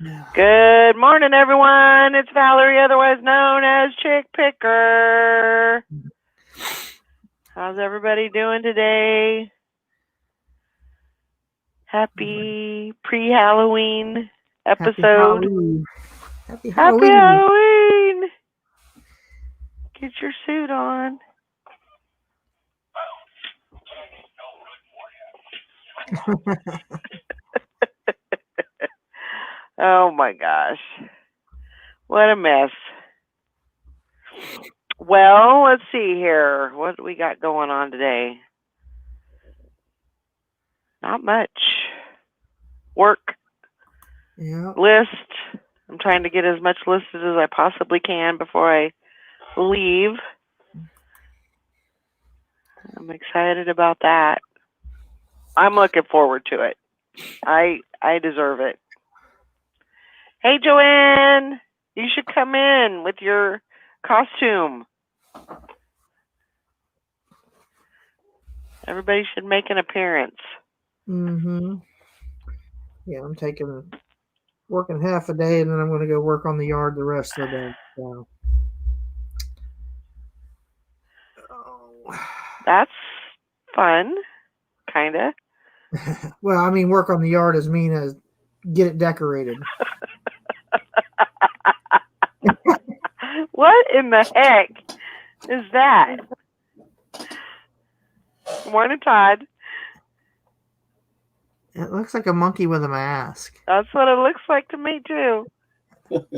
Good morning, everyone. It's Valerie, otherwise known as Chick Picker. How's everybody doing today? Happy pre-Halloween episode. Happy Happy Halloween. Halloween. Get your suit on. Oh my gosh. What a mess. Well, let's see here. What do we got going on today? Not much. Work. Yeah. List. I'm trying to get as much listed as I possibly can before I leave. I'm excited about that. I'm looking forward to it. I deserve it. Hey, Joanne, you should come in with your costume. Everybody should make an appearance. Mm-hmm. Yeah, I'm working half a day, and then I'm going to go work on the yard the rest of the day. So. That's fun, kind of. Well, I mean, work on the yard as mean as get it decorated. What in the heck is that? Morning, Todd. It looks like a monkey with a mask. That's what it looks like to me, too. Head.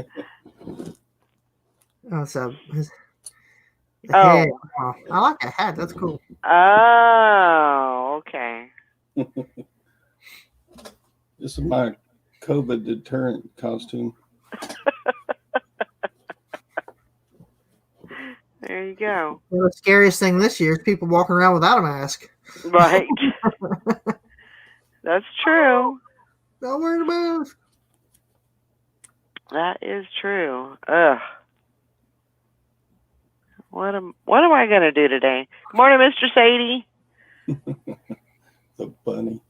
Oh, I like a hat. That's cool. Oh, okay. This is my COVID deterrent costume. There you go. Well, the scariest thing this year is people walking around without a mask. Right. That's true. Don't wear the mask. That is true. Ugh. What am I gonna do today? Good morning, Mr. Sadie. The bunny.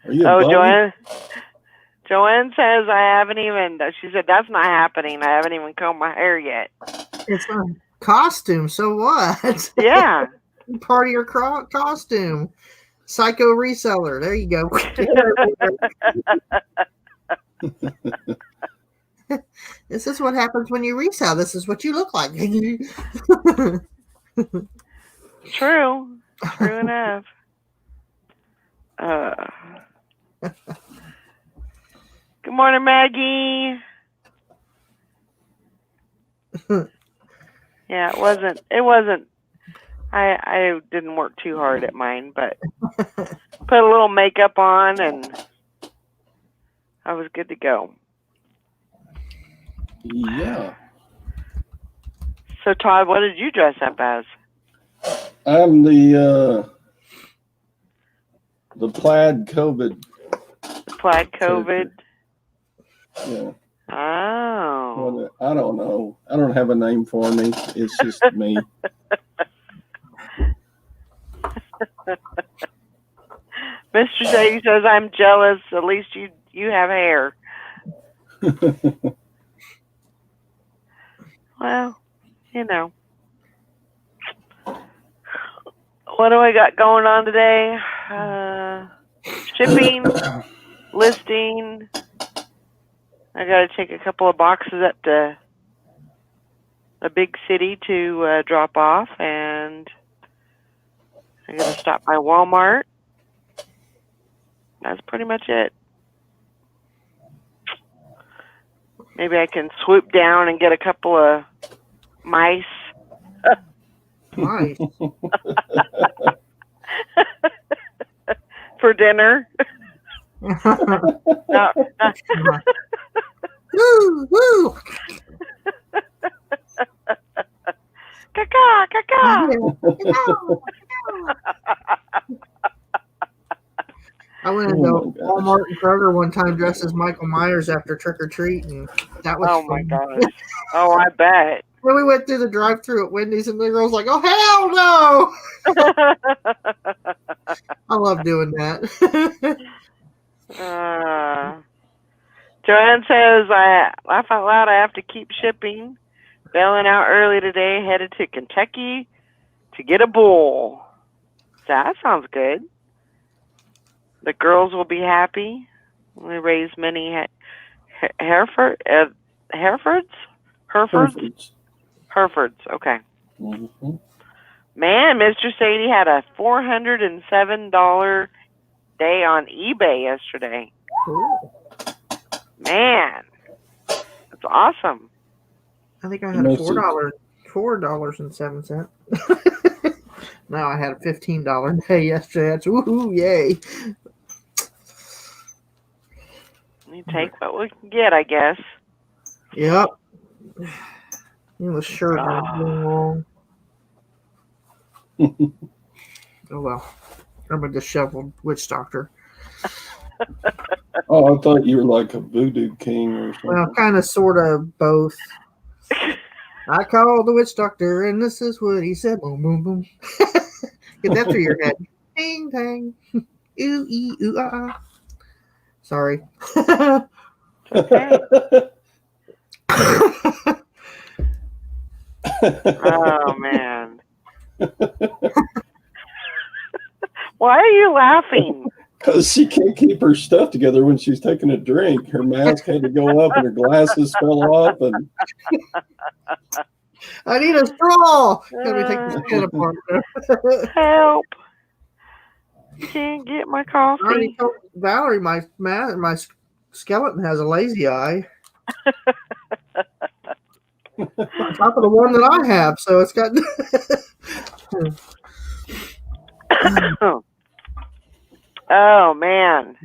Are you a bunny? Joanne says I haven't even. She said that's not happening. I haven't even combed my hair yet. It's a costume. So what? Yeah. Part of your costume. Psycho reseller. There you go. This is what happens when you resell. This is what you look like. True enough. Good morning, Maggie. Yeah, it wasn't. I didn't work too hard at mine, but put a little makeup on and I was good to go. Yeah. So, Todd, what did you dress up as? I'm the plaid COVID. Plaid COVID? Yeah. Oh. I don't know. I don't have a name for me. It's just me. Mr. Sadie says, I'm jealous. At least you have hair. Well, you know. What do I got going on today? Shipping, listing. I got to take a couple of boxes up to a big city to drop off, and I'm going to stop by Walmart. That's pretty much it. Maybe I can swoop down and get a couple of mice. Nice. For dinner. No. Woo, woo. Caca. I went into Walmart and Kroger one time dressed as Michael Myers after trick or treat, and that was Oh fun. my gosh. Oh, I bet. When we went through the drive-thru at Wendy's, and the girl's like, "Oh hell no!" I love doing that. Joanne says, I laugh out loud. I have to keep shipping. Bailing out early today, headed to Kentucky to get a bull. That sounds good. The girls will be happy. We raise many Herefords? Herefords, okay. Mm-hmm. Man, Mr. Sadie had a $407 day on eBay yesterday. Cool. Man, that's awesome. I think I had a $4.07. Now I had a $15 day yesterday. That's woohoo, yay. We take what we can get, I guess. Yep. The shirt is long. Oh well. I'm a disheveled witch doctor. Oh, I thought you were like a voodoo king or something. Well, kind of, sort of, both. I called the witch doctor, and this is what he said. Boom, boom, boom. Get that through your head. Ding, dang. Ooh, ee, ooh, ah, ah. Sorry. Okay. Oh, man. Why are you laughing? Because she can't keep her stuff together when she's taking a drink. Her mask had to go up and her glasses fell off. And I need a straw. Let me take this pen apart. Help. Can't get my I already coffee. told Valerie my skeleton has a lazy eye. On top of the one that I have, so it's got. Oh, man.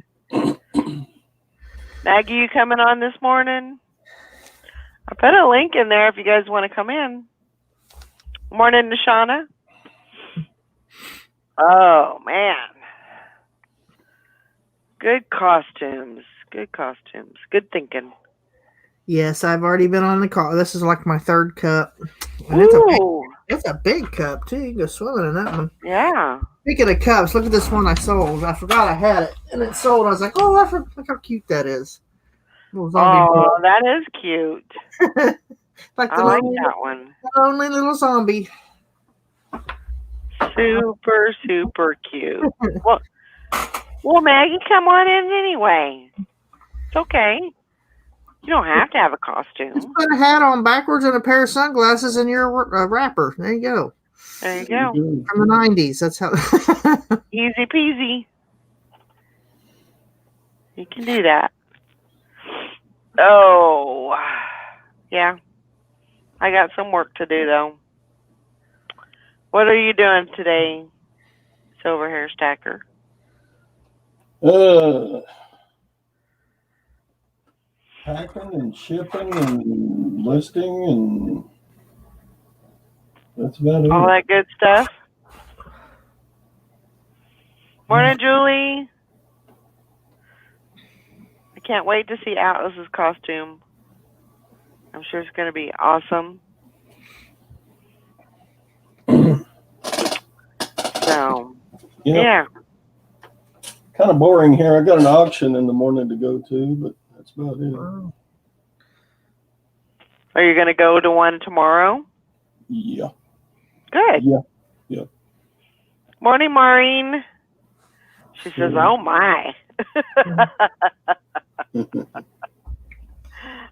Maggie, you coming on this morning? I put a link in there if you guys want to come in. Morning, Nashana. Oh, man. Good costumes. Good costumes. Good thinking. Yes, I've already been on the call. This is like my third cup. And Ooh. it's a big cup, too. You can go swimming in that one. Yeah. Speaking of cups, look at this one I sold. I forgot I had it. And it sold. I was like, oh, look how cute that is. Little zombie Oh, that is cute. like I like that one. lonely little zombie. Super, super cute. Well, Maggie, come on in anyway. It's okay. You don't have to have a costume. Just put a hat on backwards and a pair of sunglasses and you're a rapper. There you go. There you go. From the 90s. That's how. Easy peasy. You can do that. Oh, yeah. I got some work to do, though. What are you doing today, Silver Hair Stacker? Packing and shipping and listing, and that's about it. All that good stuff? Morning, Julie. I can't wait to see Atlas's costume. I'm sure it's going to be awesome. So, yeah. Kind of boring here. I got an auction in the morning to go to, but that's about it. Are you going to go to one tomorrow? Yeah. Good. Yeah. Morning, Maureen. She says, oh, my.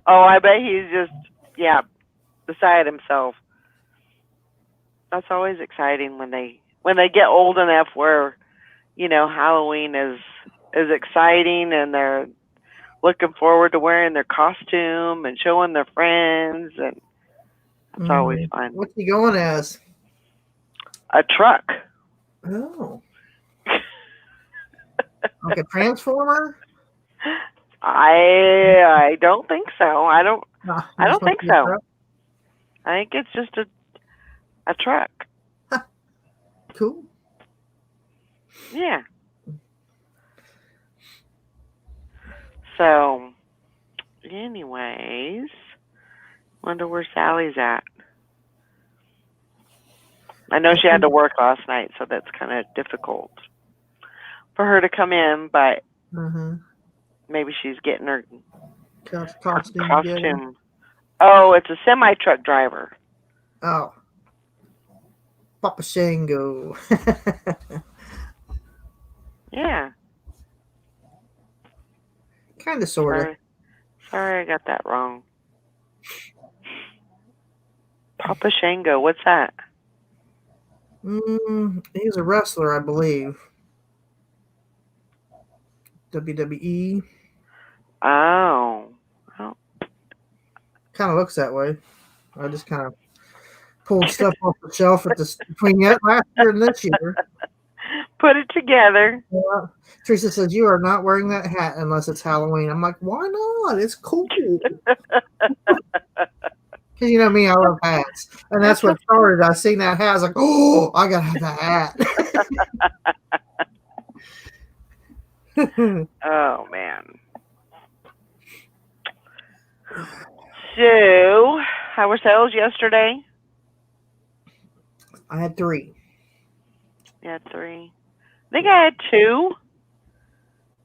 Oh, I bet he's just, beside himself. That's always exciting when they get old enough where, Halloween is exciting and they're looking forward to wearing their costume and showing their friends, and it's always fun. What's he going as? A truck. Oh. Like a transformer? I don't think so. I don't think so. Truck? I think it's just a truck. Cool. Yeah. So, anyways, wonder where Sally's at. I know she had to work last night, so that's kind of difficult for her to come in, but maybe she's getting her Costume. together. Costume. Oh, it's a semi-truck driver. Oh. Papa Shango. Yeah. Kind of, sort of. Sorry, I got that wrong. Papa Shango, what's that? He's a wrestler, I believe. WWE. Oh. Kind of looks that way. I just kind of pulled stuff off the shelf between last year and this year. Put it together. Yeah. Teresa says, you are not wearing that hat unless it's Halloween. I'm like, why not? It's cool. Because you know me, I love hats. And that's what started. I seen that hat. I was like, oh, I got to have that hat. Oh, man. So, how were sales yesterday? I had 3. You had 3. I think I had 2.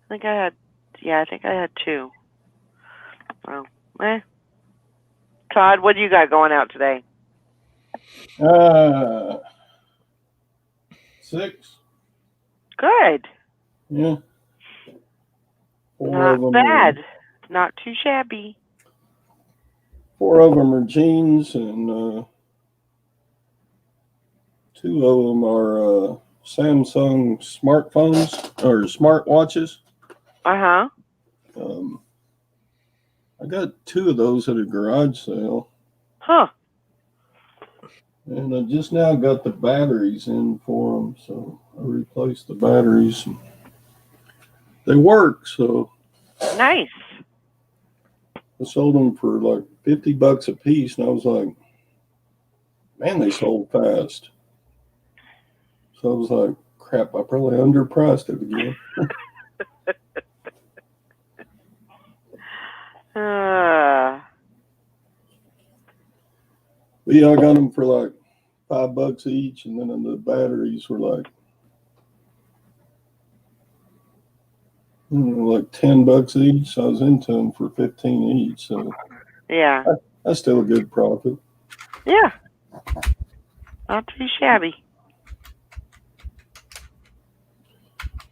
I think I had 2. Well, Todd, what do you got going out today? 6. Good. Yeah. 4 Not of them bad. Not too shabby. 4 of them are jeans, and 2 of them are Samsung smartphones or smartwatches. Uh-huh. I got 2 of those at a garage sale. Huh. And I just now got the batteries in for them, so I replaced the batteries. They work, so Nice. I sold them for like $50 a piece, and I was like, man, they sold fast. So I was like, crap, I probably underpriced it again. But yeah, I got them for like $5 each, and then the batteries were like, like $10 each. So I was into them for 15 each. So yeah. That's still a good profit. Yeah. Not too shabby.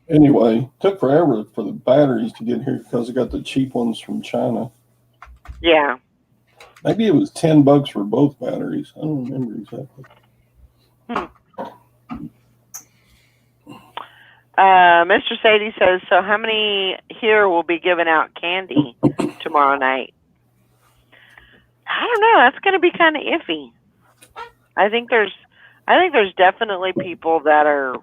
Anyway, took forever for the batteries to get here because I got the cheap ones from China. Yeah. Maybe it was $10 for both batteries. I don't remember exactly. Mr. Sadie says, so how many here will be giving out candy tomorrow night? I don't know. That's going to be kind of iffy. I think there's definitely people that are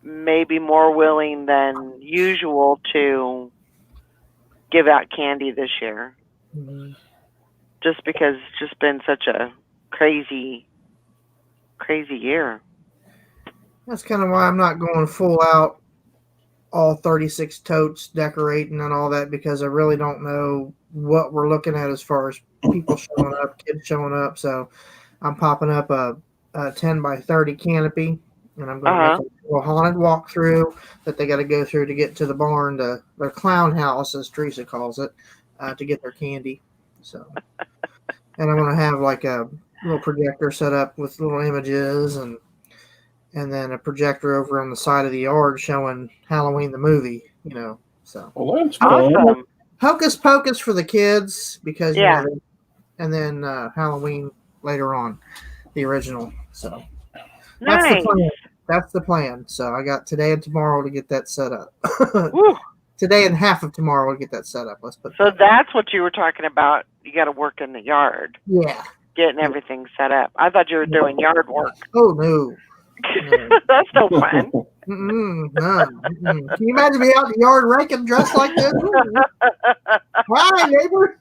maybe more willing than usual to give out candy this year. Mm-hmm. Just because it's just been such a crazy year. That's kind of why I'm not going full out, all 36 totes decorating and all that, because I really don't know what we're looking at as far as people showing up, kids showing up. So I'm popping up a 10 by 30 canopy, and I'm going to make a haunted walkthrough that they got to go through to get to the barn, to their clown house, as Teresa calls it, to get their candy. So, and I'm going to have like a little projector set up with little images, and then a projector over on the side of the yard showing Halloween the movie, So, well, that's awesome. Hocus Pocus for the kids, because yeah, and then Halloween later on, the original. So nice. That's the plan. That's the plan. So I got today and tomorrow to get that set up. Today and half of tomorrow to get that set up. Let's put. So that's what you were talking about. You got to work in the yard. Yeah. Getting everything set up. I thought you were doing yard work. Oh no. That's no fun. None. Can you imagine me out in the yard raking dressed like this? Hi, neighbor.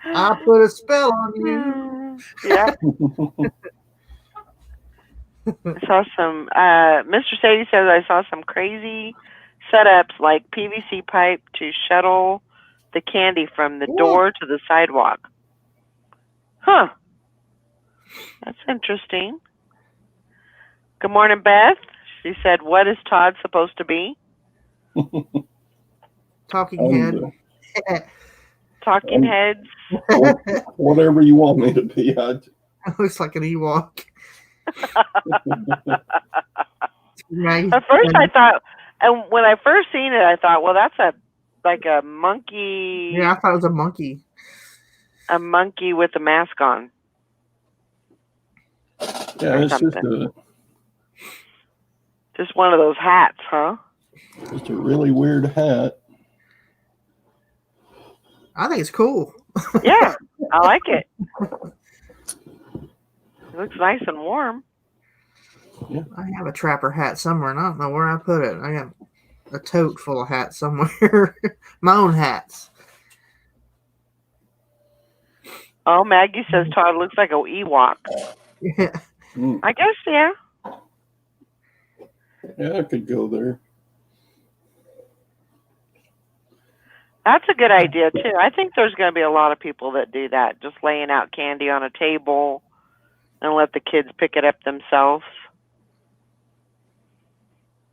I put a spell on you. Yeah. I saw some, Mr. Sadie says I saw some crazy setups like PVC pipe to shuttle the candy from the door to the sidewalk. Huh. That's interesting. Good morning, Beth. She said, what is Todd supposed to be? Talking head. Talking heads. Whatever you want me to be. Looks like an Ewok. At first I thought, and when I first seen it, I thought, well, that's like a monkey. Yeah, I thought it was a monkey. A monkey with a mask on. Yeah, it's just one of those hats, huh? Just a really weird hat. I think it's cool. Yeah, I like it. It looks nice and warm. Yeah. I have a trapper hat somewhere, and I don't know where I put it. I got a tote full of hats somewhere. My own hats. Oh, Maggie says Todd looks like an Ewok. Yeah. I guess, yeah. Yeah, I could go there. That's a good idea, too. I think there's going to be a lot of people that do that, just laying out candy on a table and let the kids pick it up themselves.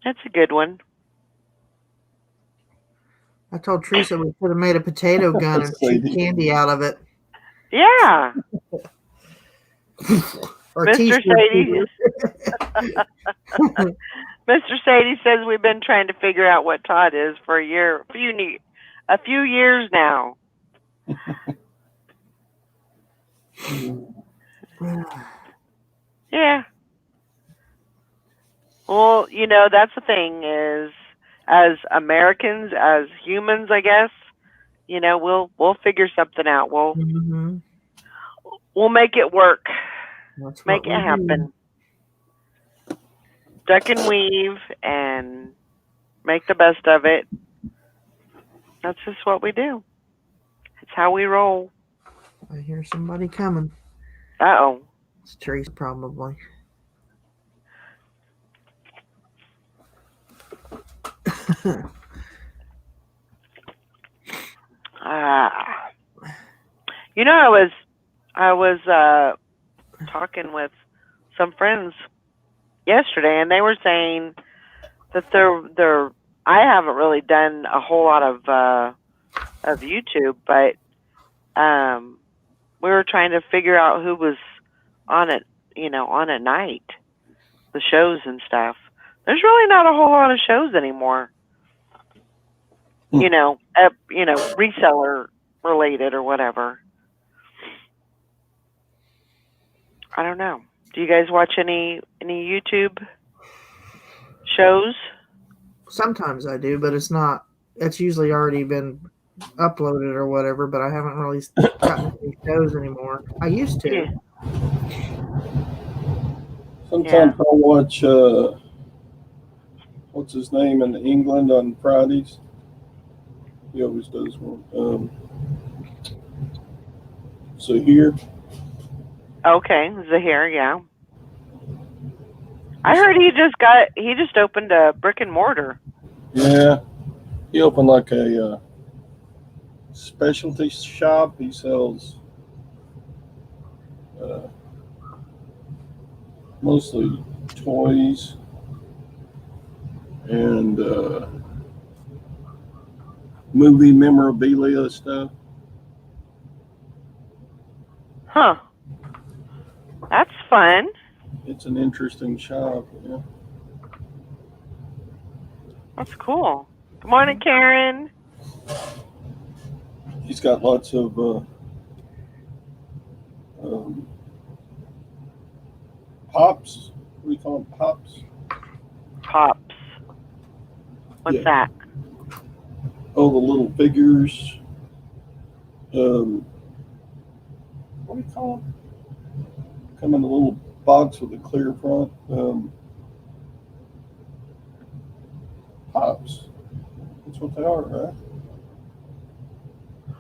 That's a good one. I told Teresa we could have made a potato gun and shoot candy out of it. Yeah. Or Mr. Sadie. Mr. Sadie says we've been trying to figure out what Todd is for a few years now. Yeah. Well, that's the thing is, as Americans, as humans, I guess, we'll figure something out. We'll make it work. Make it happen. Duck and weave and make the best of it. That's just what we do. It's how we roll. I hear somebody coming. Uh-oh. It's Teresa, probably. I was talking with some friends yesterday, and they were saying that I haven't really done a whole lot of YouTube, but we were trying to figure out who was on it, on at night, the shows and stuff. There's really not a whole lot of shows anymore. Reseller related or whatever. I don't know. Do you guys watch any YouTube shows? Sometimes I do, but it's usually already been uploaded or whatever, but I haven't really gotten any shows anymore. I used to. Yeah. Sometimes I'll watch, what's his name in England on Fridays? He always does one. Zahir. Okay, Zahir, yeah. I heard he just opened a brick and mortar. Yeah, he opened like a specialty shop. He sells mostly toys and movie memorabilia stuff. Huh. That's fun. It's an interesting shop. Yeah. That's cool. Good morning, Karen. He's got lots of pops. What do you call them? Pops? Pops. What's that? Oh, the little figures. What do you call them? Come in a little box with a clear front. Pops. That's what they are, right?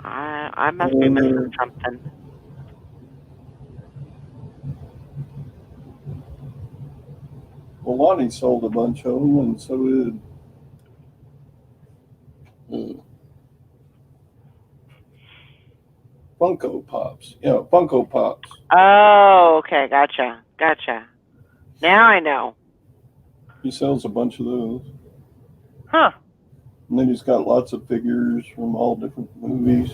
I must be missing something. Well, Lonnie sold a bunch of them, and so did Funko Pops. Yeah, Funko Pops. Oh, okay. Gotcha. Now I know. He sells a bunch of those. Huh. And then he's got lots of figures from all different movies.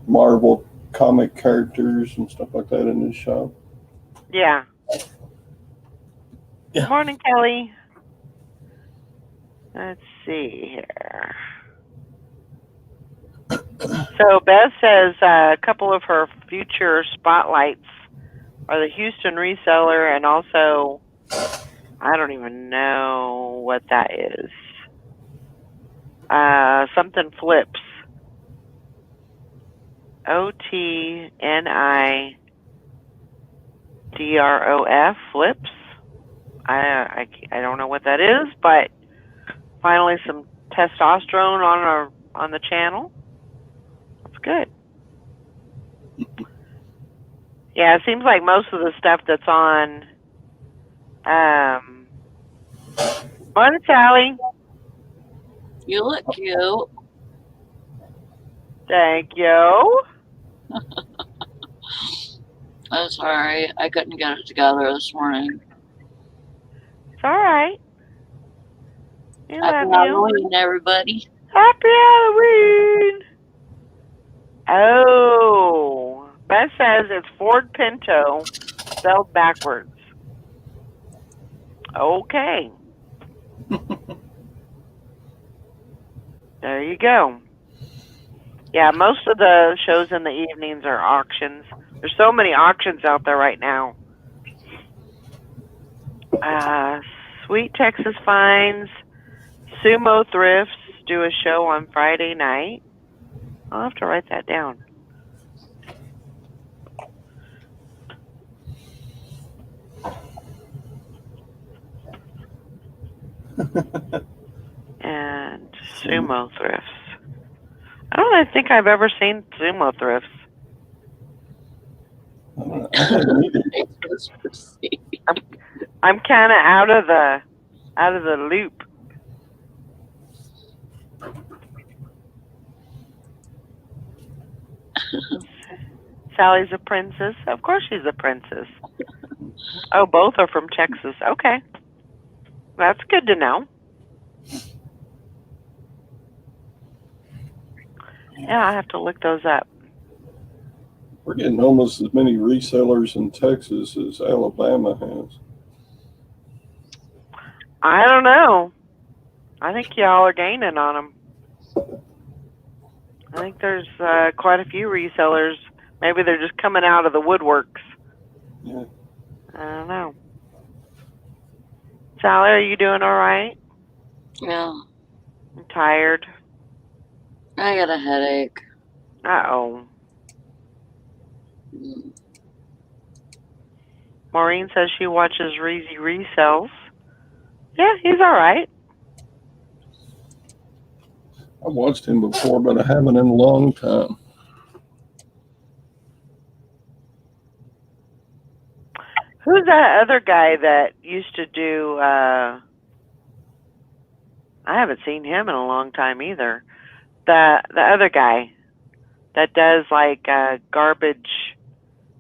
Marvel comic characters and stuff like that in his shop. Yeah. Yeah. Morning, Kelly. Let's see here. So Beth says a couple of her future spotlights are the Houston reseller and also, I don't even know what that is. Something flips. OTNIDROF flips. I don't know what that is, but finally some testosterone on the channel. That's good. Yeah, it seems like most of the stuff that's on. Morning, Sally. You look cute. Thank you. I'm sorry, I couldn't get it together this morning. It's all right. We Happy love you. Halloween, everybody. Happy Halloween. Oh, Beth says it's Ford Pinto spelled backwards. Okay. There you go. Yeah, most of the shows in the evenings are auctions. There's so many auctions out there right now. Sweet Texas Finds, Sumo Thrifts do a show on Friday night. I'll have to write that down. And Sumo Thrifts. I don't think I've ever seen Sumo Thrifts. I haven't either. I'm kind of out of the loop. Sally's a princess. Of course she's a princess. Oh, both are from Texas. Okay. That's good to know. Yeah, I have to look those up. We're getting almost as many resellers in Texas as Alabama has. I don't know. I think y'all are gaining on them. I think there's quite a few resellers. Maybe they're just coming out of the woodworks. Yeah. I don't know. Sally, are you doing all right? Yeah, I'm tired. I got a headache. Uh-oh. Mm. Maureen says she watches Reezy Resells. Yeah, he's all right. I watched him before, but I haven't in a long time. Who's that other guy that used to do, I haven't seen him in a long time either. The other guy that does like garbage,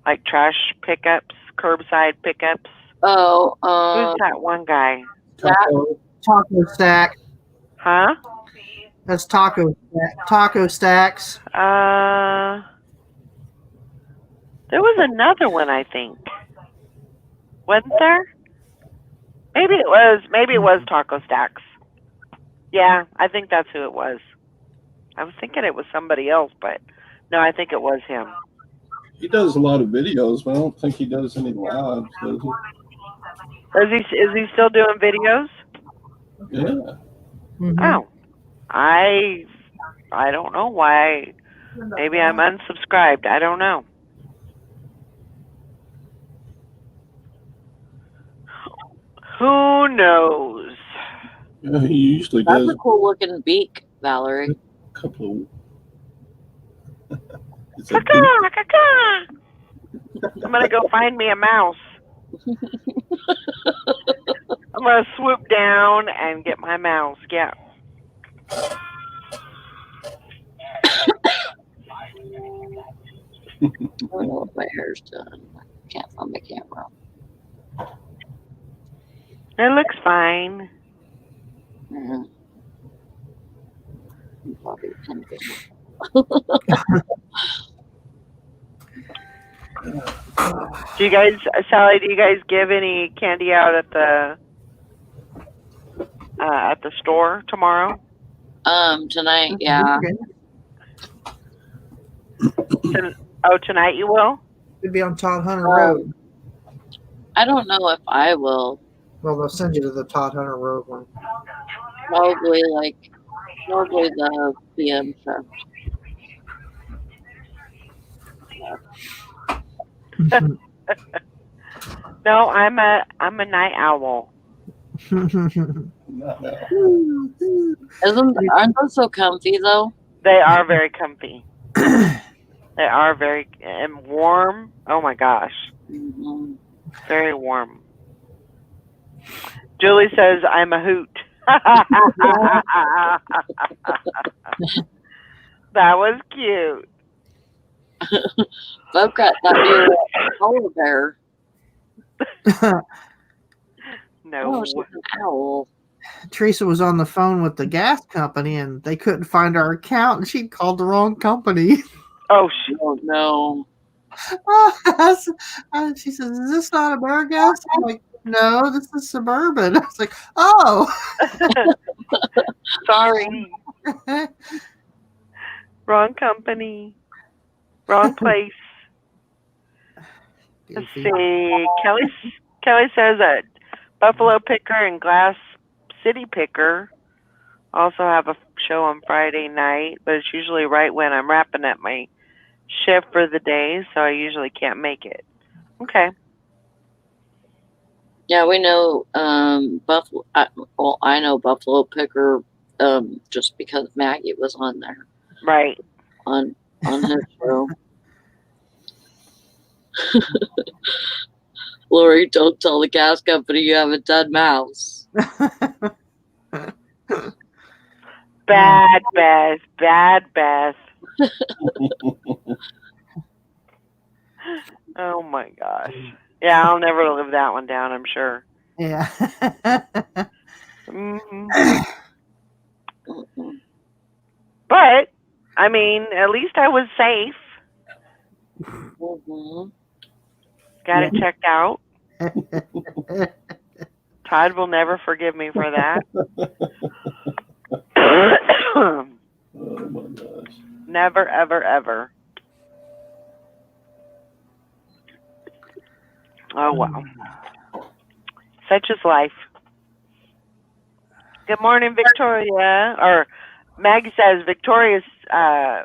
like trash pickups, curbside pickups. Oh, Who's that one guy? Taco Stack. Huh? That's Taco Stacks. There was another one, I think. Wasn't there? Maybe it was Taco Stacks. Yeah, I think that's who it was. I was thinking it was somebody else, but no, I think it was him. He does a lot of videos, but I don't think he does any lives, does he? Is he still doing videos? Yeah. Mhm. Oh, I don't know why. Maybe I'm unsubscribed. I don't know. Who knows? Yeah, he usually that's does a cool looking beak, Valerie. a couple of. It's a Caca, caca. I'm gonna go find me a mouse. I'm gonna swoop down and get my mouse. Yeah. I don't know what my hair's done. I can't find my camera. It looks fine. Mm-hmm. Probably 10 minutes. Do you guys, Sally? Do you guys give any candy out at the store tomorrow? Tonight, yeah. Tonight you will. It'd be on Todd Hunter Road. I don't know if I will. Well, they'll send you to the Todd Hunter Road one. Probably the PM show. No, I'm a night owl. Aren't those so comfy though? They are very comfy. They are very and warm. Oh my gosh, Mm-hmm. very warm. Julie says I'm a hoot. That was cute. I've got that new polar bear. No. Oh, she's an owl. Teresa was on the phone with the gas company and they couldn't find our account and she called the wrong company. Oh, Oh no. She says, "Is this not AmeriGas?" I'm like, "No, this is Suburban." I was like, "Oh." sorry. Wrong company. Wrong place. Let's see. Kelly says that Buffalo Picker and Glass City Picker also have a show on Friday night, but it's usually right when I'm wrapping up my shift for the day, so I usually can't make it. Okay. Yeah, we know Buffalo. I know Buffalo Picker just because Maggie was on there Right. on his show. Lori, don't tell the gas company you have a dead mouse. Bad Beth. Bad Beth. Oh my gosh. Yeah, I'll never live that one down, I'm sure. Yeah. Hmm. But, I mean, at least I was safe. Mm-hmm. Got it checked out. Todd will never forgive me for that. Oh my gosh. Never, ever, ever. Oh, wow. Such is life. Good morning, Victoria. Or Maggie says Victoria's well,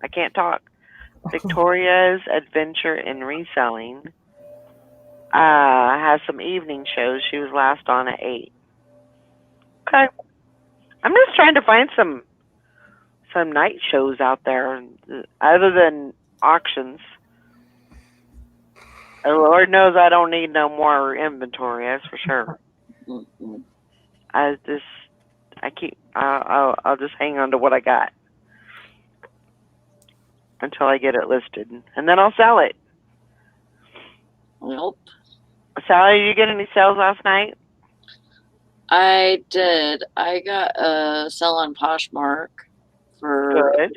I can't talk. Victoria's Adventure in Reselling has some evening shows. She was last on at 8. Okay. I'm just trying to find some night shows out there other than auctions. Lord knows I don't need no more inventory, that's for sure. Mm-hmm. I'll just hang on to what I got until I get it listed, and then I'll sell it. Nope. Sally, did you get any sales last night? I did. I got a sell on Poshmark for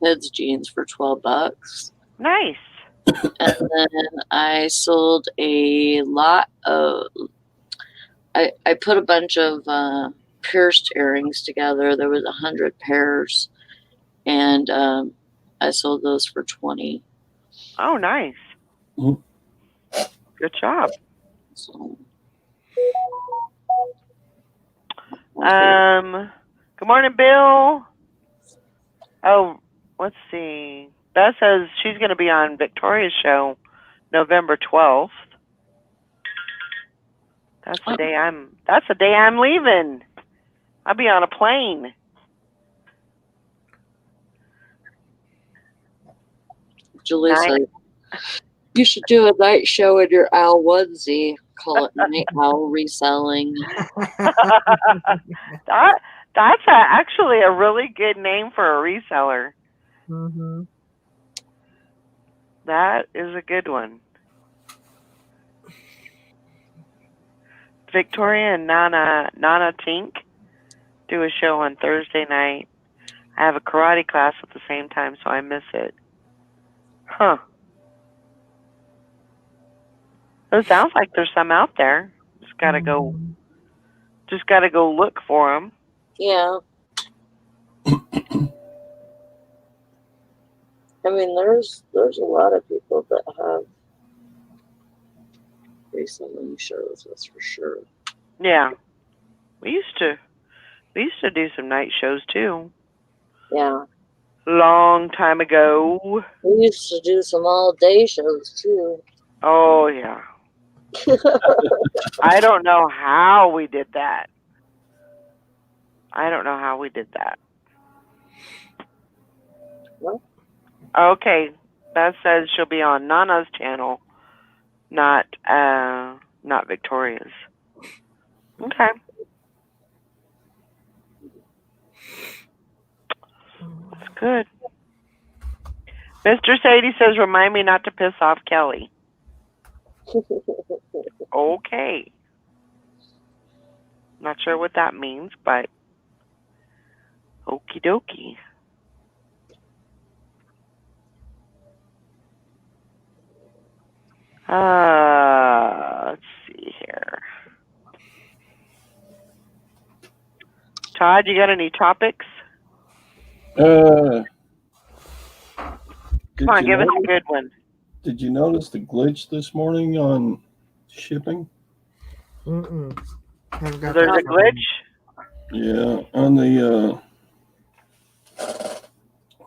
kids jeans for $12. Nice. And then I sold a lot of. I put a bunch of pierced earrings together. There was 100 pairs, and I sold those for $20. Oh, nice. Mhm. Good job. So, Good morning, Bill. Oh, let's see. Beth says she's going to be on Victoria's show November 12th. That's the day I'm leaving. I'll be on a plane. Julie said you should do a night show in your owl onesie. Call it Night Owl Reselling. That's actually a really good name for a reseller. Mm-hmm. That is a good one. Victoria and Nana Tink do a show on Thursday night. I have a karate class at the same time, so I miss it. Huh. It sounds like there's some out there. Just gotta go look for them. Yeah. I mean, there's a lot of people that have recently shows, that's for sure. Yeah. We used to do some night shows too. Yeah. Long time ago. We used to do some all-day shows, too. Oh, yeah. I don't know how we did that. What? Okay. That says she'll be on Nana's channel, not Victoria's. Okay. That's good. Mr. Sadie says, remind me not to piss off Kelly. Okay. Not sure what that means, but okie dokie. Let's see here. Todd, you got any topics? Come Come on, give us a good one. Did you notice the glitch this morning on shipping? Mm-mm. Haven't got There's that a glitch? Yeah, on the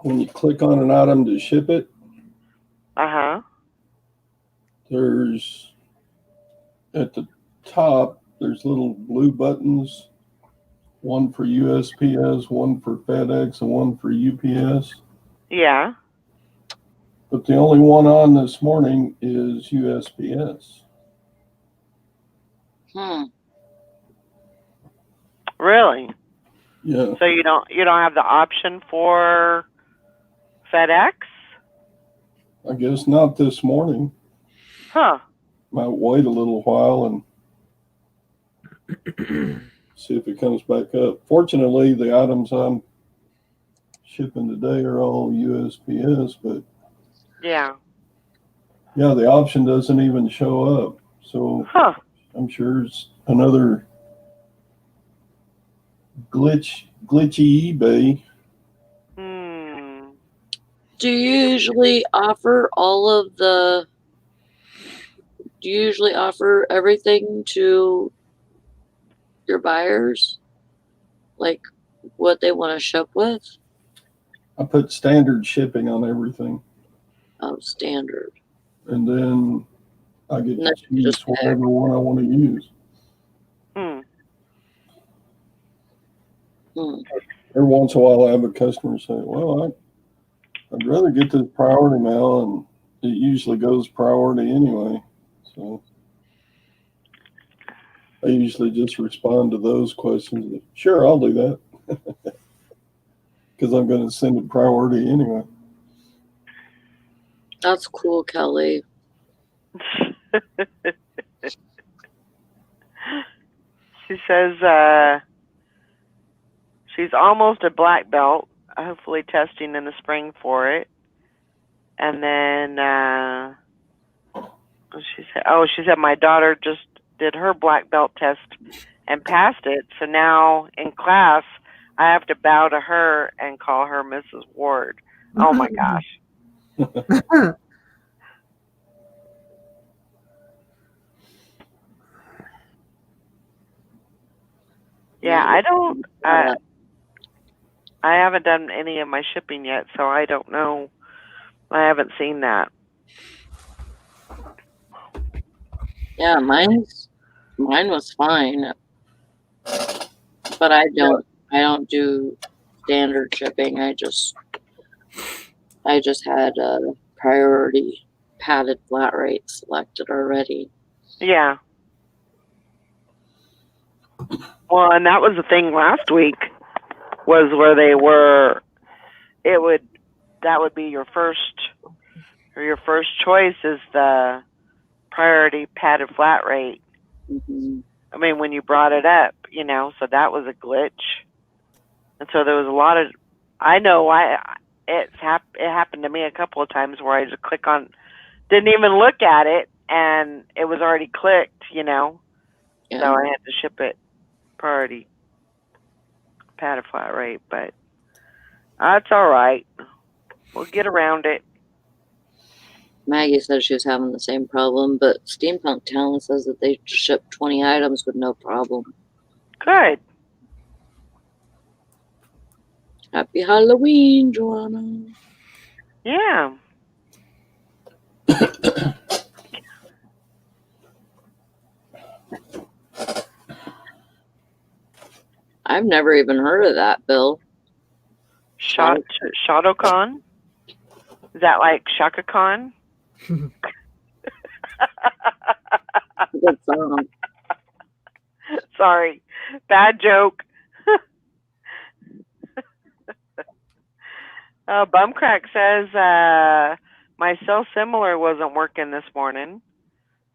when you click on an item to ship it, Uh-huh. there's at the top there's little blue buttons, one for USPS, one for FedEx, and one for UPS. Yeah. But the only one on this morning is USPS. Really? Yeah, So you don't have the option for FedEx? I guess not this morning. Huh. Might wait a little while and see if it comes back up. Fortunately, the items I'm shipping today are all USPS, but Yeah. yeah, the option doesn't even show up. So Huh. I'm sure it's another glitchy eBay. Do you usually offer everything to your buyers? Like what they want to ship with? I put standard shipping on everything, Oh, standard. and then I get to No, choose just whatever one I want to use. Every once in a while, I have a customer say, well, I'd rather get this priority mail, and it usually goes priority anyway. So I usually just respond to those questions. Sure, I'll do that. Because I'm going to send it priority anyway. That's cool, Kelly. She says she's almost a black belt, hopefully testing in the spring for it. And then she said my daughter just did her black belt test and passed it. So now in class, I have to bow to her and call her Mrs. Ward. Oh my gosh. Yeah, I haven't done any of my shipping yet, so I don't know. I haven't seen that. Yeah, mine was fine. But I don't do standard shipping. I just had a priority padded flat rate selected already. Yeah. Well, and that was the thing last week, was where that would be your first choice is the priority padded flat rate. Mm-hmm. I mean, when you brought it up, so that was a glitch. And so there was a lot of, it happened to me a couple of times where I just click on, didn't even look at it, and it was already clicked, you know. Yeah. So I had to ship it priority pad a flat rate, but that's all right. We'll get around it. Maggie said she was having the same problem, but Steampunk Town says that they ship 20 items with no problem. Good. Happy Halloween, Joanna. Yeah. I've never even heard of that, Bill. Shadowcon? Is that like Shaka Khan? Good song. Sorry. Bad joke. Bumcrack says my sell similar wasn't working this morning,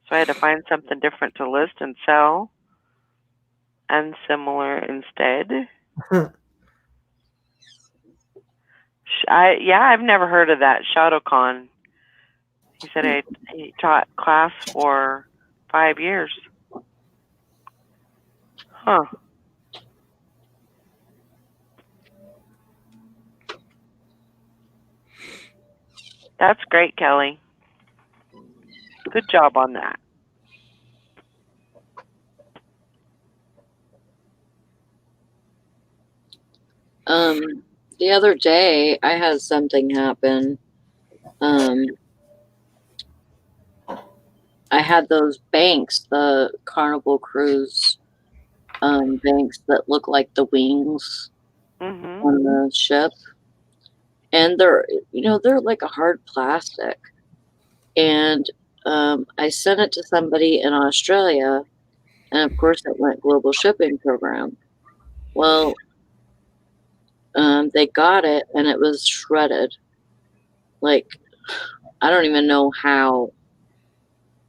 so I had to find something different to list and sell and similar instead. I've never heard of that. ShadowCon. He said he taught class for 5 years. Huh. That's great, Kelly. Good job on that. The other day I had something happen. I had those banks, the Carnival Cruise banks that look like the wings on the ship. And they're like a hard plastic. And I sent it to somebody in Australia, and of course it went global shipping program. Well, they got it, and it was shredded. Like, I don't even know how,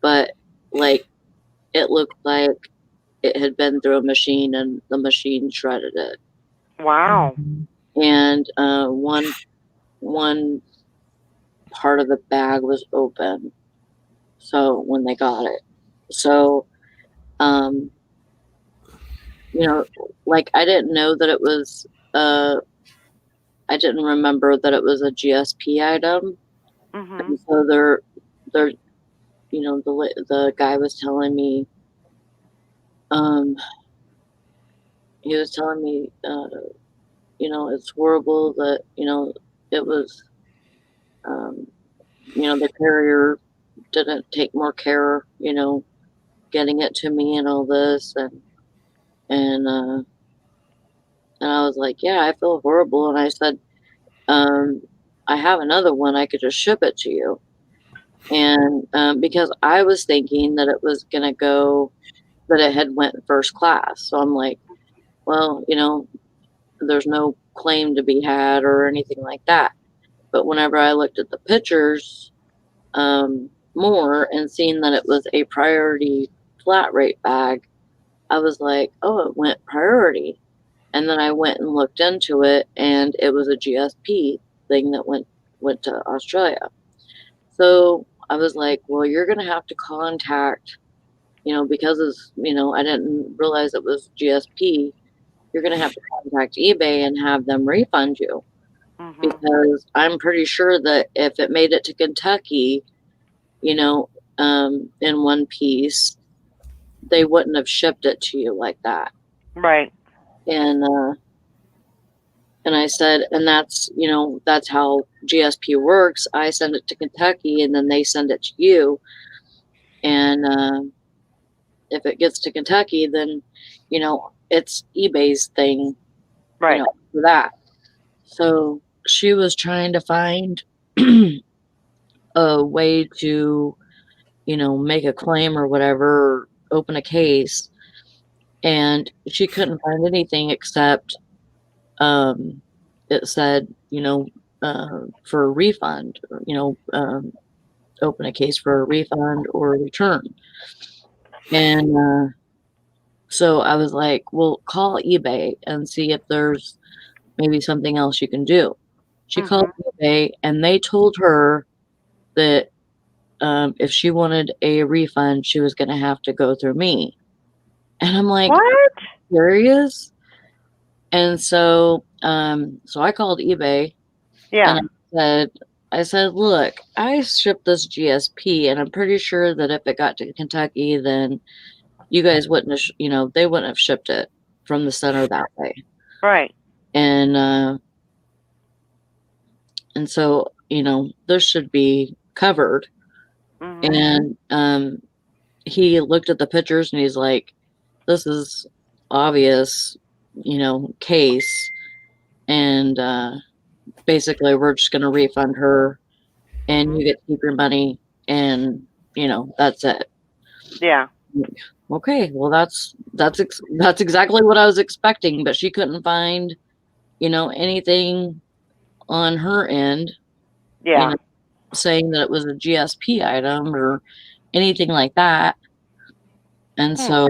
but like, it looked like it had been through a machine, and the machine shredded it. Wow. And one part of the bag was open. So when they got it, so like I didn't know that it was. I didn't remember that it was a GSP item. And so they're, the guy was telling me, he was telling me, it's horrible that, it was, the carrier didn't take more care, getting it to me and all this. And I was like, yeah, I feel horrible. And I said, I have another one. I could just ship it to you. And because I was thinking that it was going to go, that it had went first class. So I'm like, well, there's no claim to be had or anything like that. But whenever I looked at the pictures more and seen that it was a priority flat rate bag, I was like, oh, it went priority. And then I went and looked into it, and it was a GSP thing that went to Australia. So I was like, well, you're going to have to contact, because I didn't realize it was GSP. You're going to have to contact eBay and have them refund you. Because I'm pretty sure that if it made it to Kentucky, in one piece, they wouldn't have shipped it to you like that. Right. And I said, and that's how GSP works. I send it to Kentucky, and then they send it to you. And if it gets to Kentucky, then, it's eBay's thing, right, for that. So she was trying to find a way to, make a claim or whatever, or open a case. And she couldn't find anything except it said, for a refund, open a case for a refund or a return. And so I was like, well, call eBay and see if there's maybe something else you can do. She Mhm. called eBay and they told her that if she wanted a refund, she was going to have to go through me. And I'm like, What? serious? And so, so I called eBay Yeah. and I said, look, I shipped this GSP and I'm pretty sure that if it got to Kentucky, then you guys wouldn't have, they wouldn't have shipped it from the center that way. Right. And so, this should be covered. Mhm. And he looked at the pictures and he's like, this is obvious, case. And basically, we're just going to refund her and Mhm. you get to keep your money. And, that's it. Yeah. Okay, well, that's exactly what I was expecting, but she couldn't find, anything on her end, Yeah. saying that it was a GSP item or anything like that. And so,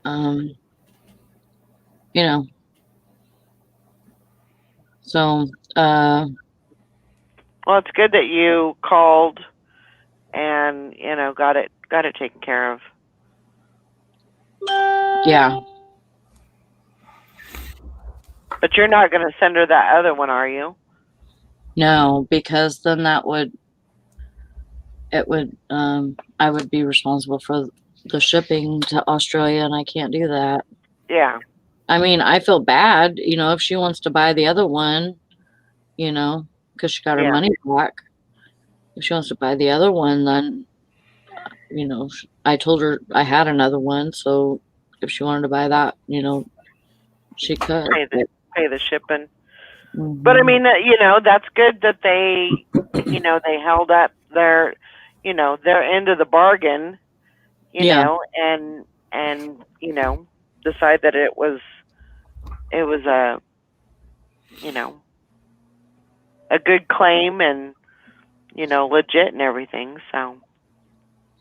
um, you know, so, Well, it's good that you called and got it taken care of. yeah, But you're not going to send her that other one, are you? no, because then I would be responsible for the shipping to Australia and I can't do that. Yeah. I mean, I feel bad, if she wants to buy the other one, because she got her Yeah. money back. If she wants to buy the other one, then, I told her I had another one. So if she wanted to buy that, she could. Pay the shipping. Mhm. But I mean, that's good that they, they held up their end of the bargain, Yeah. and decide that it was a, a good claim and, legit and everything. So.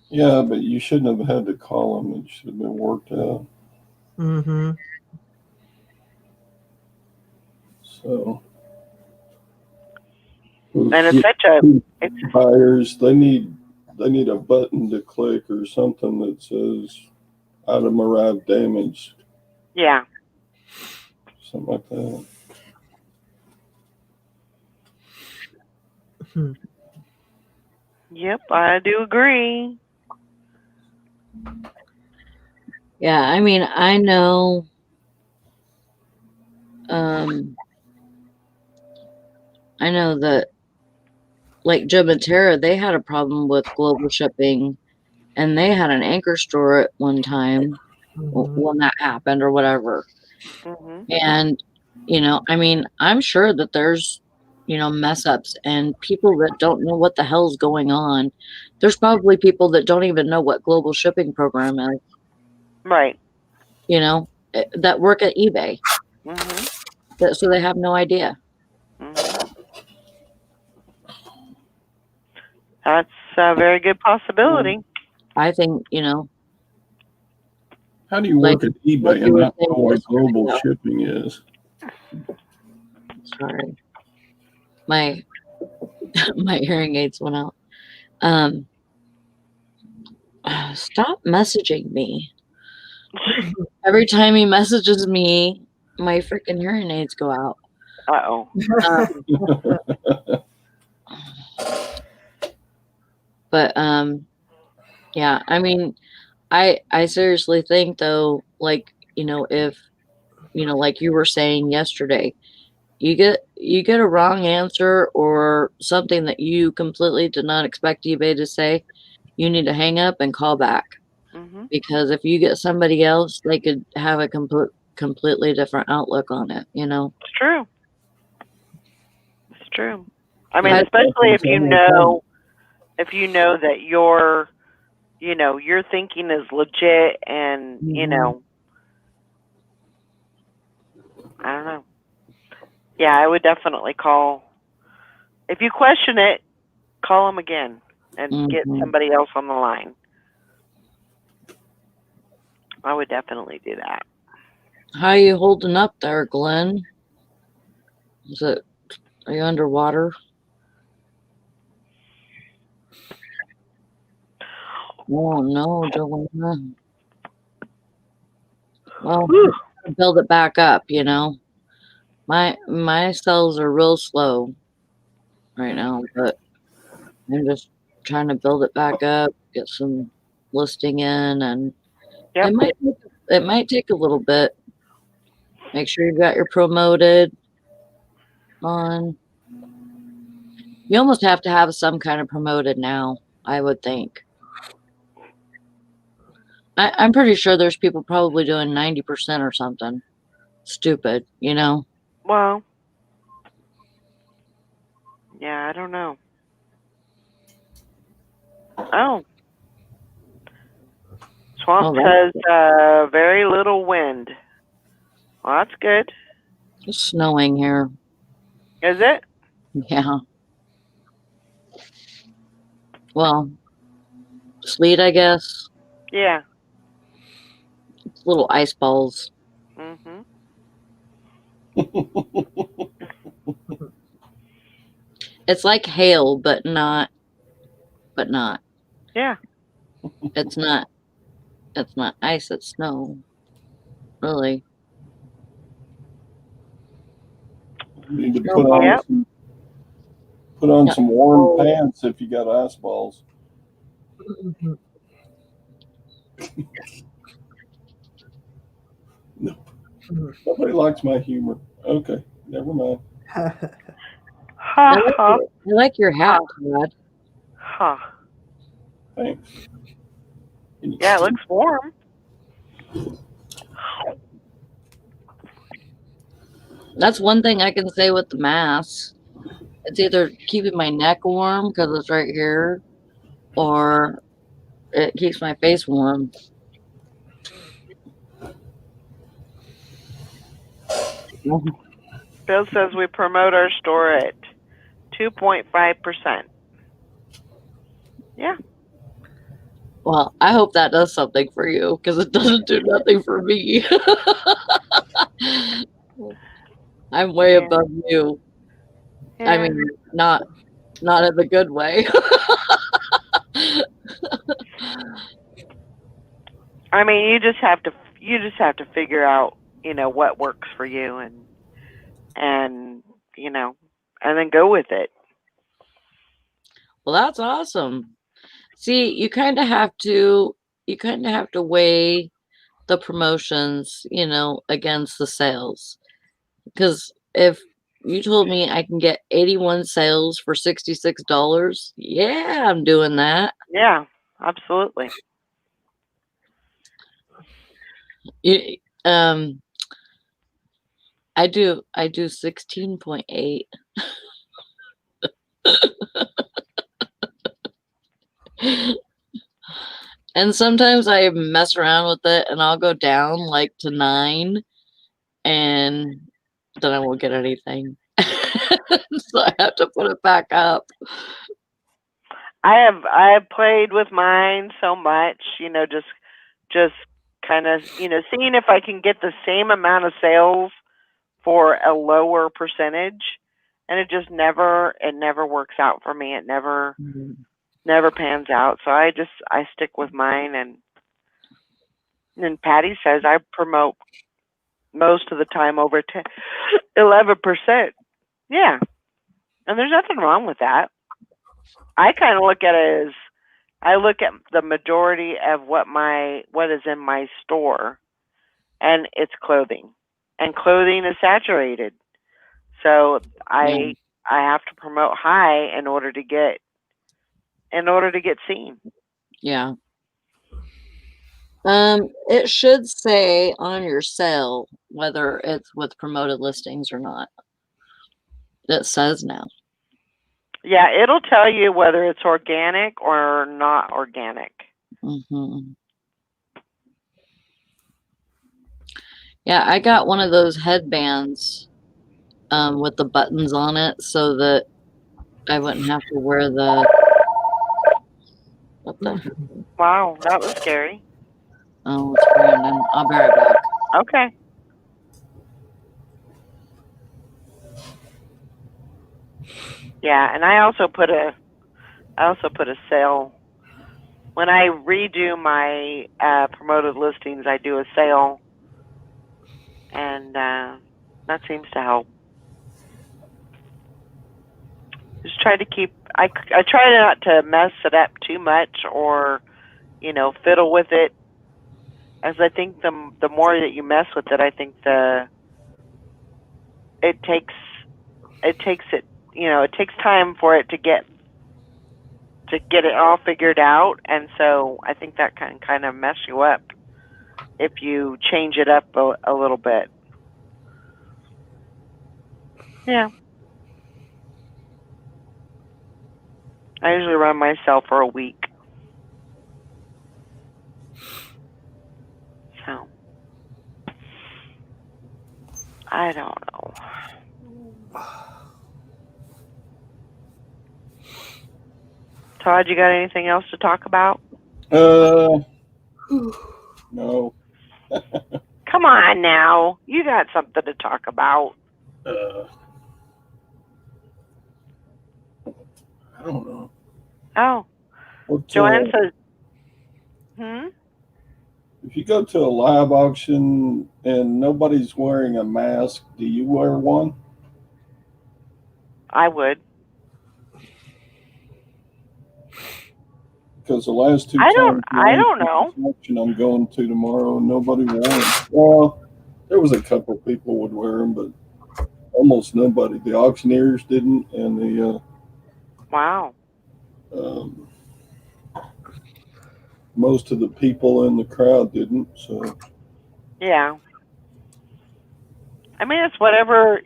Yeah, but you shouldn't have had to call them. It should have been worked out. Mm-hmm. So. And it's such a buyers. They need a button to click or something that says item arrived damaged. yeah. Something like that. Hmm. Yep, I do agree. Yeah, I mean, I know that like Jim and Tara, they had a problem with global shipping and they had an anchor store at one time when that happened or whatever. Mhm. And, I mean, I'm sure that there's, mess ups and people that don't know what the hell's going on. There's probably people that don't even know what global shipping program is, Right. that work at eBay. Mhm. So they have no idea. Mhm. That's a very good possibility. I think, How do you like- work at like eBay you and were not know saying what yesterday, global yeah. shipping is? Sorry. My hearing aids went out. Stop messaging me. Every time he messages me, my freaking hearing aids go out. Uh-oh. But yeah, I mean, I seriously think though, like, if like you were saying yesterday, you get a wrong answer or something that you completely did not expect eBay to say, you need to hang up and call back. Mhm. Because if you get somebody else, they could have a completely different outlook on it, It's true. It's true. I mean, Yeah, especially if you definitely. know that your your thinking is legit and, Mhm. I don't know. Yeah, I would definitely call. If you question it, call them again and get Mhm. somebody else on the line. I would definitely do that. How you holding up there, Glenn? Are you underwater? Oh no, Joanna. Well, Whew. build it back up, you know. My cells are real slow right now, but I'm just trying to build it back up, get some listing in, and Yep. it might take a little bit. Make sure you've got your promoted on. You almost have to have some kind of promoted now, I would think. I'm pretty sure there's people probably doing 90% or something stupid, you know? Well, yeah, I don't know. Oh. Swamp Well, says very little wind. Well, that's good. it's snowing here. Is it? Yeah. Well, sleet, I guess. Yeah. It's little ice balls. Mhm. It's like hail, but not. Yeah. It's not ice, it's snow. Really. You need to Yep. put on Yeah. some warm pants if you got ice balls. Nobody likes my humor. Okay, never mind. Ha ha. I like your hat, Todd. Huh. Thanks. Yeah, it looks warm. That's one thing I can say with the mask. It's either keeping my neck warm because it's right here, or it keeps my face warm. Bill says we promote our store at 2.5%. Yeah. Well, I hope that does something for you because it doesn't do nothing for me. I'm way Yeah. above you. Yeah. I mean, not in the good way. I mean, you just have to figure out, what works for you and and then go with it. Well, that's awesome. See, you kind of have to weigh the promotions, against the sales. Because if you told me I can get 81 sales for $66, yeah, I'm doing that. Yeah, absolutely. You, I do 16.8. And sometimes I mess around with it and I'll go down like to 9 and then I won't get anything. So I have to put it back up. I have played with mine so much, just kind of, seeing if I can get the same amount of sales for a lower percentage, and it never works out for me. It never pans out. So I stick with mine, and Patty says I promote most of the time over 11%. Yeah. And there's nothing wrong with that. I kind of look at it as I look at the majority of what is in my store, and it's clothing, and clothing is saturated. So I have to promote high in order to get seen. Yeah. It should say on your sale whether it's with promoted listings or not. It says now. Yeah, it'll tell you whether it's organic or not organic. Mm-hmm. Yeah, I got one of those headbands with the buttons on it so that I wouldn't have to wear the... What the? Wow, that was scary. Oh, it's Brandon. I'll be right back. Okay. Yeah, and I also put a sale. When I redo my promoted listings, I do a sale, and that seems to help. Just try to keep. I try not to mess it up too much, or fiddle with it. As I think the more that you mess with it, I think it takes time for it to get it all figured out, and so I think that can kind of mess you up if you change it up a little bit. Yeah. I usually run myself for a week. So, I don't know. Todd, you got anything else to talk about? No. Come on now. You got something to talk about. I don't know. Oh. What, Joanne says, if you go to a live auction and nobody's wearing a mask, do you wear one? I would. Because the last two I times don't know. auction I'm going to tomorrow, nobody wore them. Well, there was a couple of people would wear them, but almost nobody. The auctioneers didn't, and the Wow. Most of the people in the crowd didn't. So Yeah. I mean, it's whatever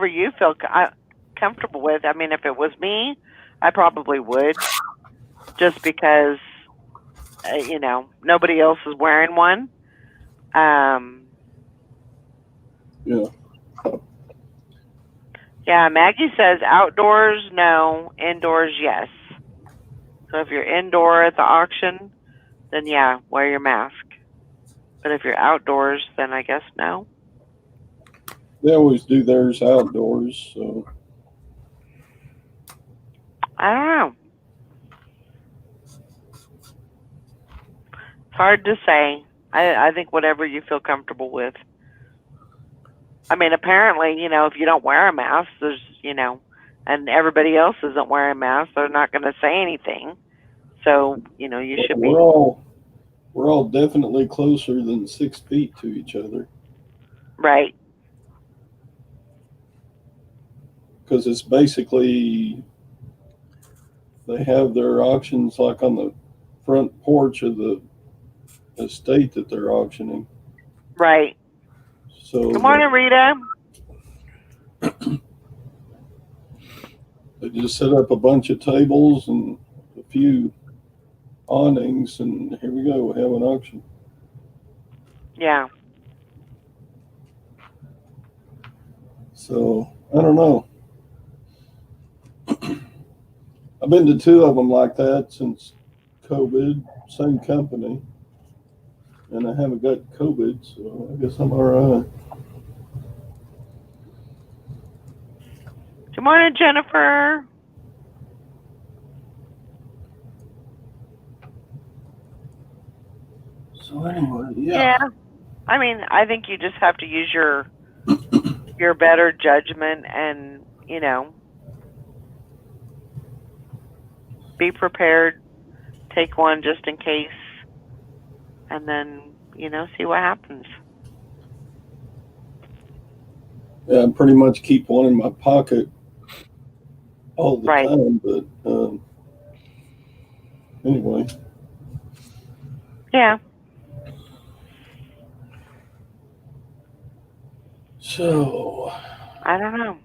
you feel comfortable with. I mean, if it was me, I probably would, just because nobody else is wearing one. yeah. Yeah, Maggie says outdoors, no. Indoors, yes. So if you're indoor at the auction, then yeah, wear your mask. But if you're outdoors, then I guess no. They always do theirs outdoors, so I don't know. It's hard to say. I think whatever you feel comfortable with. I mean, apparently, if you don't wear a mask, there's, and everybody else isn't wearing masks, they're not going to say anything. So, you should be. We're all definitely closer than 6 feet to each other. Right. Because it's basically, they have their auctions like on the front porch of the estate that they're auctioning. Right. So good morning, Rita. They just set up a bunch of tables and a few awnings, and here we go. We have an auction. Yeah. So I don't know. I've been to 2 of them like that since COVID, same company, and I haven't got COVID, so I guess I'm all right. Good morning, Jennifer. So anyway, yeah. I mean, I think you just have to use your better judgment and, be prepared, take one just in case, and then, see what happens. Yeah, I pretty much keep one in my pocket all the Right. time, but anyway. Yeah. So I don't know.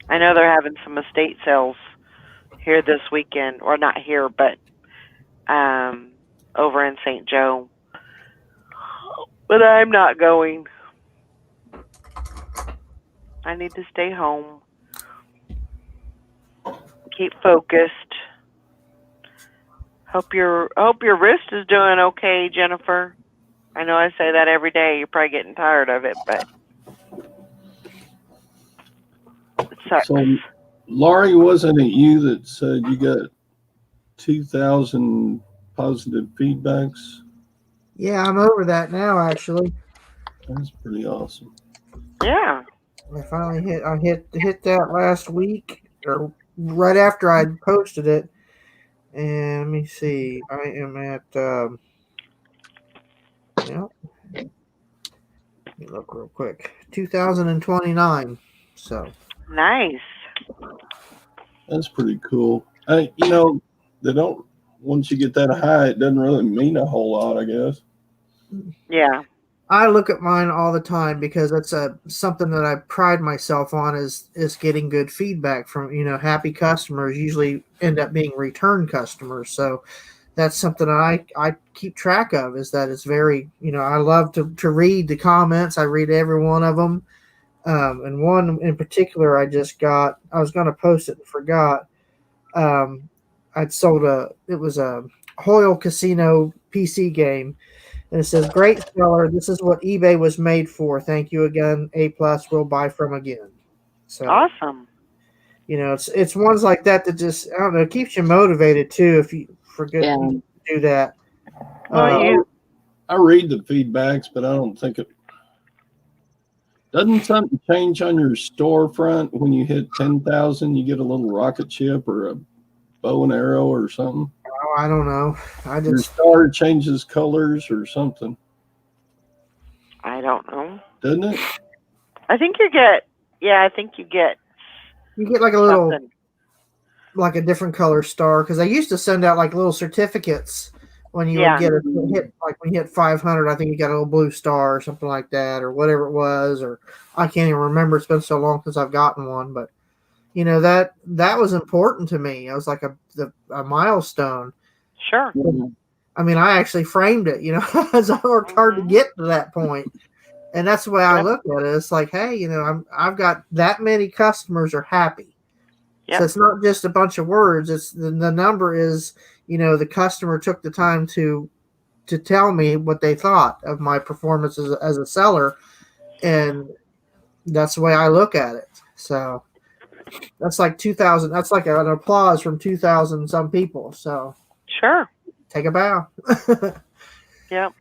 I know they're having some estate sales here this weekend, or not here, but over in St. Joe. But I'm not going. I need to stay home. Keep focused. Hope your wrist is doing okay, Jennifer. I know I say that every day. You're probably getting tired of it, but sucks. So, Laurie, wasn't it you that said you got 2,000 positive feedbacks? Yeah, I'm over that now. Actually, That's pretty awesome. Yeah. I finally hit that last week or right after I posted it. And let me see. I am at yeah. Let me look real quick. 2029. So Nice. That's pretty cool. You know, they don't. Once you get that high, it doesn't really mean a whole lot, I guess. Yeah. I look at mine all the time because that's something that I pride myself on is getting good feedback from happy customers usually end up being return customers. So that's something I keep track of is that it's very I love to read the comments. I read every one of them. And one in particular I was going to post it and forgot. It was a Hoyle Casino PC game. And it says, "Great seller. This is what eBay was made for. Thank you again. A+. We'll buy from again." So Awesome. it's ones like that just I don't know keeps you motivated too if you forget to do that. Well, I read the feedbacks, but I don't think it. Doesn't something change on your storefront when you hit 10,000? You get a little rocket ship or a bow and arrow or something. I don't know. Your star changes colors or something. I don't know. Doesn't it? I think you get. Yeah, I think you get. You get like a little, something. like a different color star because I used to send out like little certificates when you would get when you hit 500. I think you got a little blue star or something like that or whatever it was, or I can't even remember. It's been so long since I've gotten one, but that was important to me. It was like a milestone. Sure. I mean, I actually framed it. As I worked hard to get to that point. And that's the way I look at it. It's like, hey, I've got that many customers are happy. Yep. So it's not just a bunch of words. It's the number is, the customer took the time to tell me what they thought of my performance as a seller, and that's the way I look at it. So that's like 2,000. That's like an applause from 2,000 some people. So Sure. take a bow. Yep.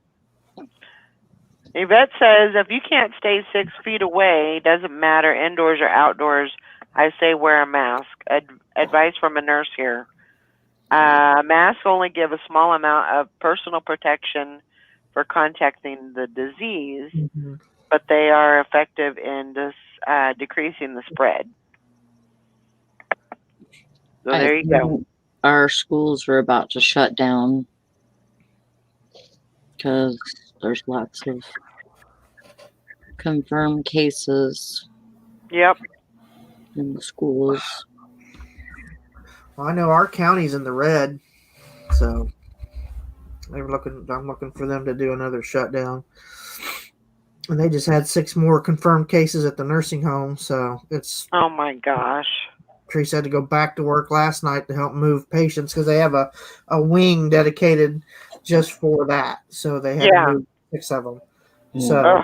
Yvette says, if you can't stay 6 feet away, doesn't matter indoors or outdoors, I say wear a mask. Advice from a nurse here. Masks only give a small amount of personal protection for contacting the disease, but they are effective in decreasing the spread. So there you go. Our schools are about to shut down because there's lots of confirmed cases. Yep. In the schools. Well, I know our county's in the red, so I'm looking for them to do another shutdown. And they just had 6 more confirmed cases at the nursing home, so it's. Oh my gosh. Teresa had to go back to work last night to help move patients because they have a wing dedicated just for that. So they had to move 6 of them. So,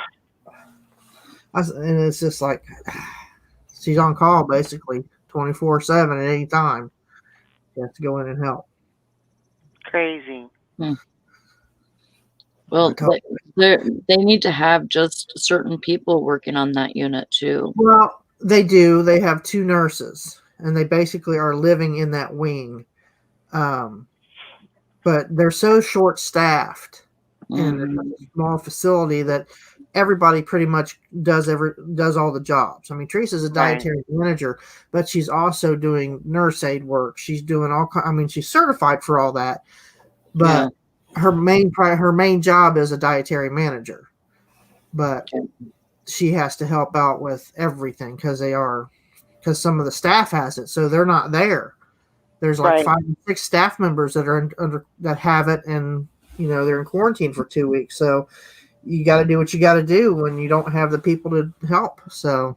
and it's just like she's on call basically 24/7 at any time. You have to go in and help. Crazy. Well, they need to have just certain people working on that unit too. Well, they do. They have 2 nurses, and they basically are living in that wing. But they're so short-staffed in a small facility that everybody pretty much does all the jobs. I mean, Teresa's a dietary manager, but she's also doing nurse aid work. She's doing she's certified for all that, but her main job is a dietary manager. But she has to help out with everything because some of the staff has it, so they're not there. There's like 5 or 6 staff members that are that have it, and they're in quarantine for 2 weeks. So you got to do what you got to do when you don't have the people to help. So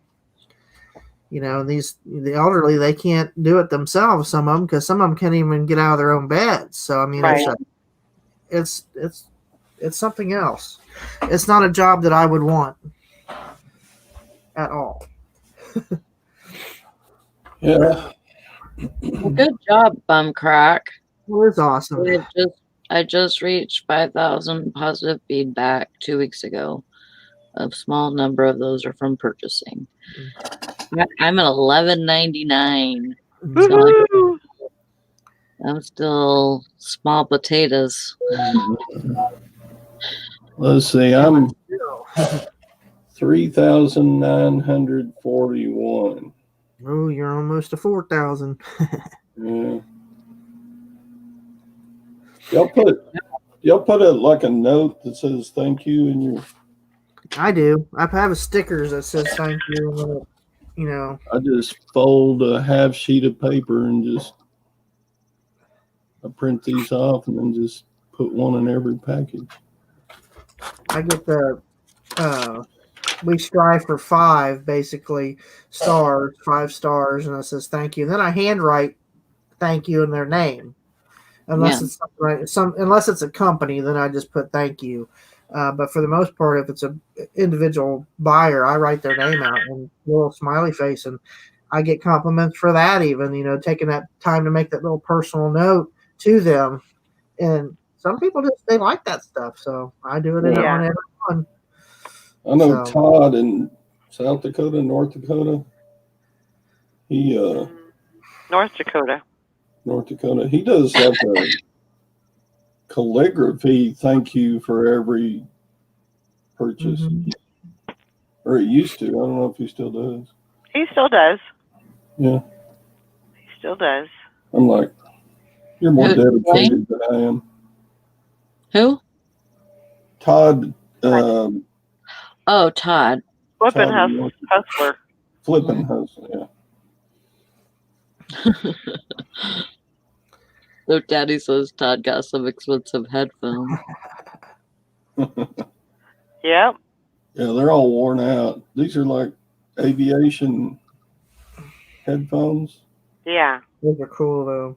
the elderly, they can't do it themselves. Some of them, because some of them can't even get out of their own beds. So I mean, it's something else. It's not a job that I would want at all. Yeah. Well, good job, Bum Crack. It was awesome. I just reached 5,000 positive feedback 2 weeks ago. A small number of those are from purchasing. I'm at 11.99. Woohoo! I'm still small potatoes. Let's see. I'm 3,941. Oh, you're almost to 4,000. Yeah. Y'all put a like a note that says thank you in your. I do. I have a stickers that says thank you. And then it, you know, I just fold a half sheet of paper and just I print these off and then just put one in every package. I get the we strive for 5 basically stars, 5 stars, and it says thank you. Then I handwrite thank you in their name. Unless it's unless it's a company, then I just put thank you. But for the most part, if it's an individual buyer, I write their name out and a little smiley face, and I get compliments for that. Even taking that time to make that little personal note to them, and some people they like that stuff. So I do it on everyone. I know Todd in South Dakota, North Dakota. He North Dakota. He does like a calligraphy thank you for every purchase. Or he used to. I don't know if he still does. He still does. Yeah. He still does. I'm like, you're more dedicated than I am. Who? Todd. Todd. Flippin' Hustler. Flippin' Hustler, yeah. So Daddy says Todd got some expensive headphones. Yep. Yeah, they're all worn out. These are like aviation headphones. Yeah. Those are cool though.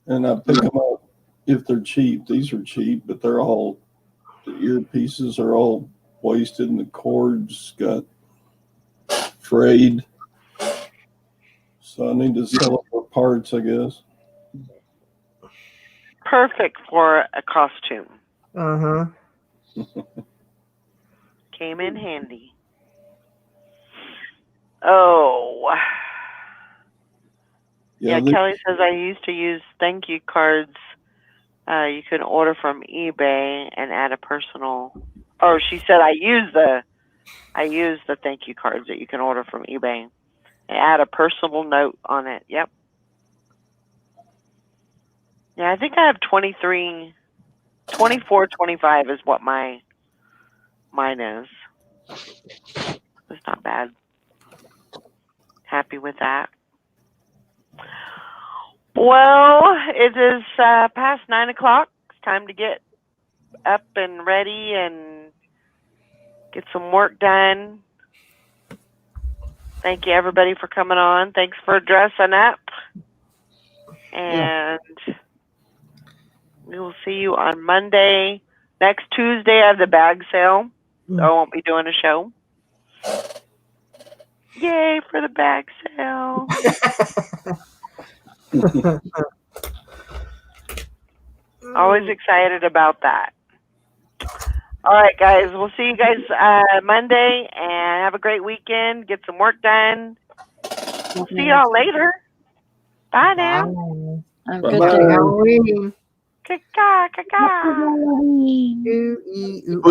And I pick them up if they're cheap. These are cheap, but the earpieces are all wasted and the cords got frayed. So I need to sell them for parts, I guess. Perfect for a costume. Came in handy. Oh. Yeah, Kelly says I used to use thank you cards. You can order from eBay and add a personal. Oh, she said I use the thank you cards that you can order from eBay and add a personal note on it. Yep. Yeah, I think I have 24, 25 is what mine is. It's not bad. Happy with that. Well, it is past 9 o'clock. It's time to get up and ready and get some work done. Thank you, everybody, for coming on. Thanks for dressing up. And we will see you on Monday. Next Tuesday, I have the bag sale. So I won't be doing a show. Yay for the bag sale. Always excited about that. All right, guys. We'll see you guys Monday, and have a great weekend. Get some work done. We'll see y'all later. Bye now. Have Bye. a good day. Halloween. Caca, caca. Ooh, ee, ooh,